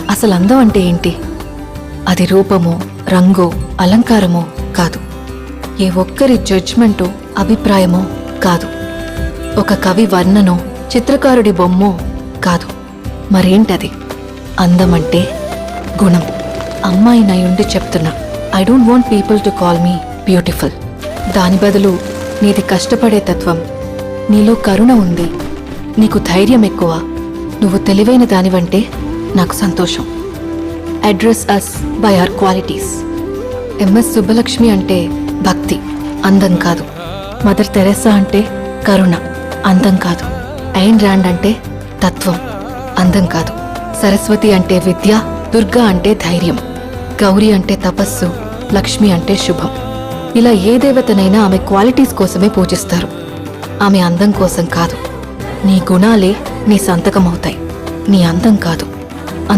అసలు అందం అంటే ఏంటి? అది రూపమో, రంగో, అలంకారమో కాదు. ఏ ఒక్కరి జడ్జ్మెంటో, అభిప్రాయమో కాదు. ఒక కవి వర్ణనో, చిత్రకారుడి బొమ్మో కాదు. మరేంటది? అందమంటే గుణం. అమ్మాయినయుండి చెప్తున్నా, I don't want people to call me beautiful. దాని బదులు నీది కష్టపడే తత్వం, నీలో కరుణ ఉంది, నీకు ధైర్యం ఎక్కువ, నువ్వు తెలివైన దానివంటే నాకు సంతోషం. Address us by our qualities. M S Subbulakshmi అంటే భక్తి, అందం కాదు. మదర్ తెరెసా అంటే కరుణ, అందం కాదు. ఐన్ ర్యాండ్ అంటే తత్వం, అందం కాదు. సరస్వతి అంటే విద్య, దుర్గా అంటే ధైర్యం, గౌరీ అంటే తపస్సు, లక్ష్మి అంటే శుభం. ఇలా ఏ దేవతనైనా ఆమె క్వాలిటీస్ కోసమే పూజిస్తారు, ఆమె అందం కోసం కాదు. నీ గుణాలే నీ సంతకమవుతాయి, నీ అందం కాదు.